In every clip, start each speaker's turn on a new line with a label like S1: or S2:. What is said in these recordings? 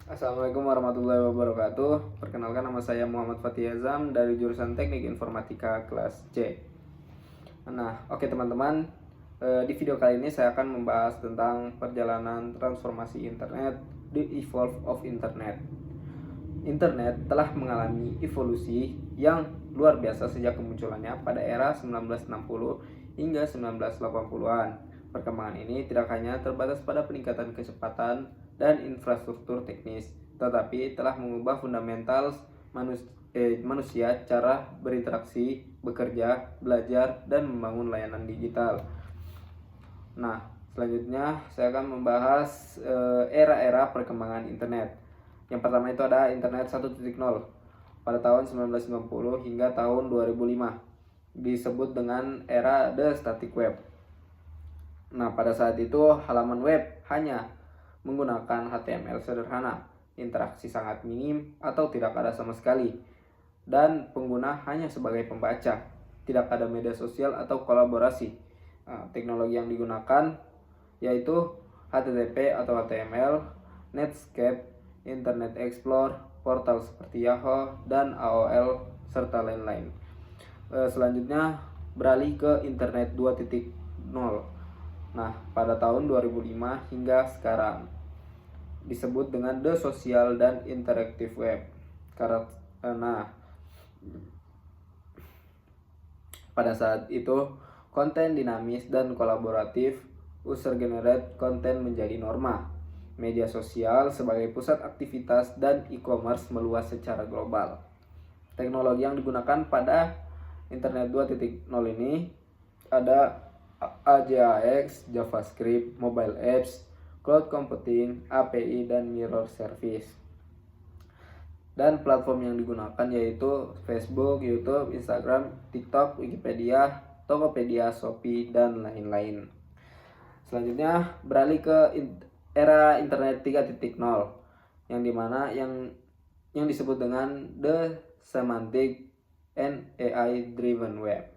S1: Assalamualaikum warahmatullahi wabarakatuh. Perkenalkan, nama saya Muhammad Fatih Azam dari jurusan Teknik Informatika kelas C. Nah, oke teman-teman, di video kali ini saya akan membahas tentang perjalanan transformasi internet, the evolve of internet. Internet telah mengalami evolusi yang luar biasa sejak kemunculannya pada era 1960 hingga 1980-an. Perkembangan ini tidak hanya terbatas pada peningkatan kecepatan dan infrastruktur teknis, tetapi telah mengubah fundamental manusia, cara berinteraksi, bekerja, belajar, dan membangun layanan digital. Nah, selanjutnya saya akan membahas era-era perkembangan internet. Yang pertama itu ada internet 1.0 pada tahun 1990 hingga tahun 2005, disebut dengan era the static web. Nah, pada saat itu halaman web hanya menggunakan HTML sederhana, interaksi sangat minim atau tidak ada sama sekali, dan pengguna hanya sebagai pembaca, tidak ada media sosial atau kolaborasi. Nah, teknologi yang digunakan yaitu HTTP atau HTML, Netscape, Internet Explorer, portal seperti Yahoo dan AOL, serta lain-lain. Selanjutnya beralih ke Internet 2.0. Nah, pada tahun 2005 hingga sekarang disebut dengan The Social dan Interactive Web. Nah, pada saat itu konten dinamis dan kolaboratif, user-generated content menjadi norma. Media sosial sebagai pusat aktivitas dan e-commerce meluas secara global. Teknologi yang digunakan pada Internet 2.0 ini ada AJAX, JavaScript, mobile apps, cloud computing, API, dan mirror service. Dan platform yang digunakan yaitu Facebook, YouTube, Instagram, TikTok, Wikipedia, Tokopedia, Shopee, dan lain-lain. Selanjutnya beralih ke era internet 3.0 yang dimana yang disebut dengan the semantic and AI driven web.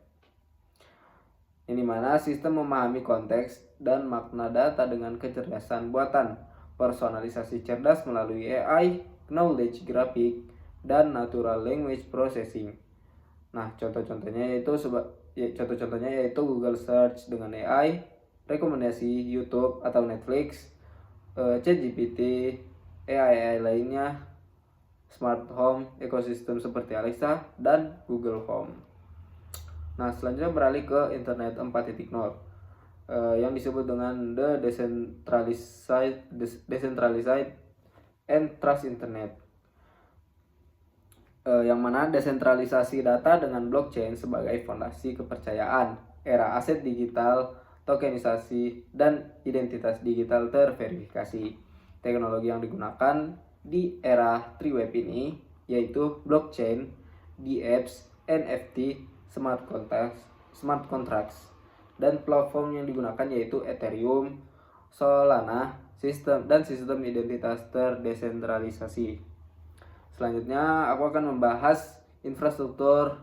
S1: Yang dimana sistem memahami konteks dan makna data dengan kecerdasan buatan, personalisasi cerdas melalui AI, knowledge graphic, dan natural language processing. Nah, contoh-contohnya yaitu Google Search dengan AI, rekomendasi YouTube atau Netflix, ChatGPT, AI lainnya, smart home, ekosistem seperti Alexa, dan Google Home. Nah, selanjutnya beralih ke Internet 4.0 yang disebut dengan the decentralized and trust Internet. Yang mana desentralisasi data dengan blockchain sebagai fondasi kepercayaan, era aset digital, tokenisasi, dan identitas digital terverifikasi. Teknologi yang digunakan di era triweb ini yaitu blockchain, DApps, NFT, smart contracts, dan platform yang digunakan yaitu Ethereum, Solana, sistem identitas terdesentralisasi. Selanjutnya aku akan membahas infrastruktur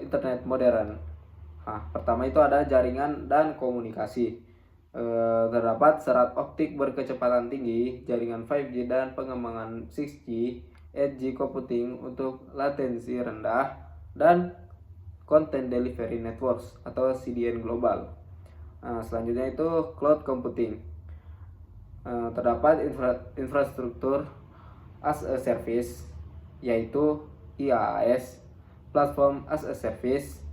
S1: internet modern. Nah, pertama itu ada jaringan dan komunikasi. Terdapat serat optik berkecepatan tinggi, jaringan 5G dan pengembangan 6G, edge computing untuk latensi rendah, dan content delivery networks atau CDN global. Nah, selanjutnya itu cloud computing. Terdapat infrastruktur as a service yaitu IaaS, platform as a service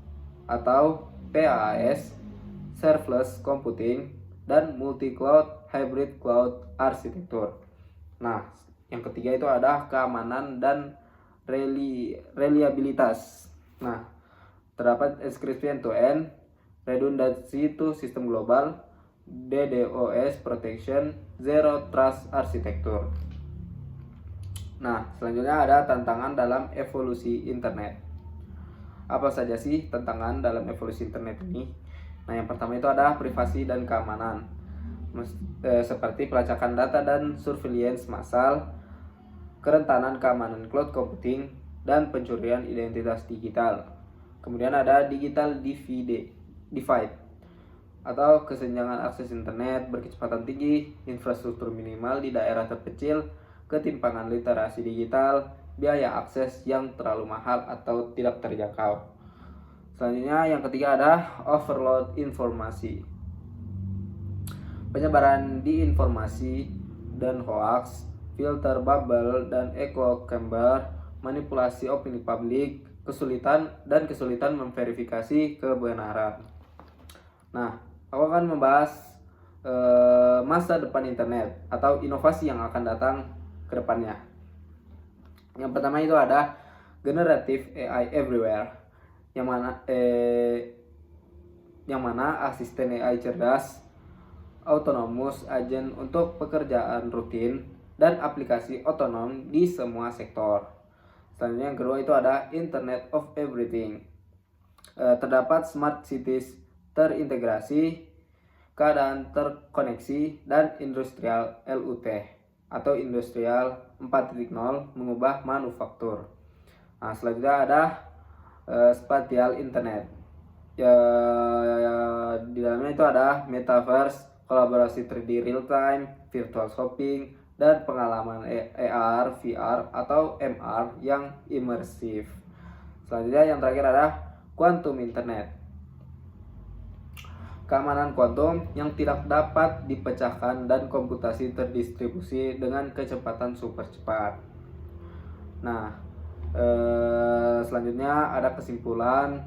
S1: atau PaaS, serverless computing, dan multi-cloud hybrid cloud arsitektur. Nah, yang ketiga itu ada keamanan dan reliabilitas. Nah, terdapat encryption to end, redundancy to system global, DDoS protection, zero trust arsitektur. Nah, selanjutnya ada tantangan dalam evolusi internet. Apa saja sih tantangan dalam evolusi internet ini? Nah, yang pertama itu ada privasi dan keamanan, seperti pelacakan data dan surveillance massal, kerentanan keamanan cloud computing, dan pencurian identitas digital. Kemudian ada digital divide atau kesenjangan akses internet berkecepatan tinggi, infrastruktur minimal di daerah terpencil, ketimpangan literasi digital, biaya akses yang terlalu mahal atau tidak terjangkau. Selanjutnya yang ketiga ada overload informasi. Penyebaran disinformasi dan hoax, filter bubble dan echo chamber, manipulasi opini publik, kesulitan memverifikasi kebenaran. Nah, aku akan membahas masa depan internet atau inovasi yang akan datang ke depannya. Yang pertama itu ada generative AI everywhere, yang mana asisten AI cerdas, autonomous agent untuk pekerjaan rutin, dan aplikasi otonom di semua sektor. Selanjutnya yang kedua itu ada Internet of Everything. Terdapat smart cities terintegrasi, keadaan terkoneksi, dan industrial LUT atau industrial 4.0 mengubah manufaktur. Nah, selanjutnya ada spatial internet. Di dalamnya itu ada metaverse, kolaborasi 3D real time, virtual shopping, dan pengalaman AR, VR, atau MR yang imersif. Selanjutnya yang terakhir ada quantum internet. Keamanan kuantum yang tidak dapat dipecahkan dan komputasi terdistribusi dengan kecepatan super cepat. Nah, selanjutnya ada kesimpulan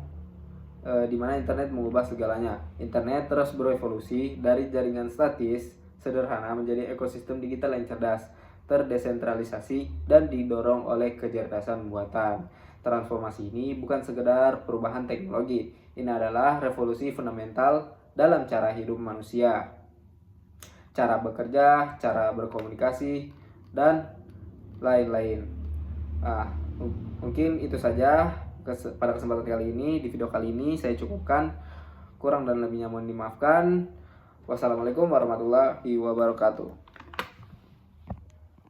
S1: di mana internet mengubah segalanya. Internet terus berevolusi dari jaringan statis sederhana menjadi ekosistem digital yang cerdas, terdesentralisasi, dan didorong oleh kecerdasan buatan. Transformasi ini bukan sekedar perubahan teknologi, ini adalah revolusi fundamental dalam cara hidup manusia, cara bekerja, cara berkomunikasi, dan lain-lain. Mungkin itu saja pada kesempatan kali ini. Di video kali ini saya cukupkan, kurang dan lebihnya mohon dimaafkan. Wassalamualaikum warahmatullahi wabarakatuh.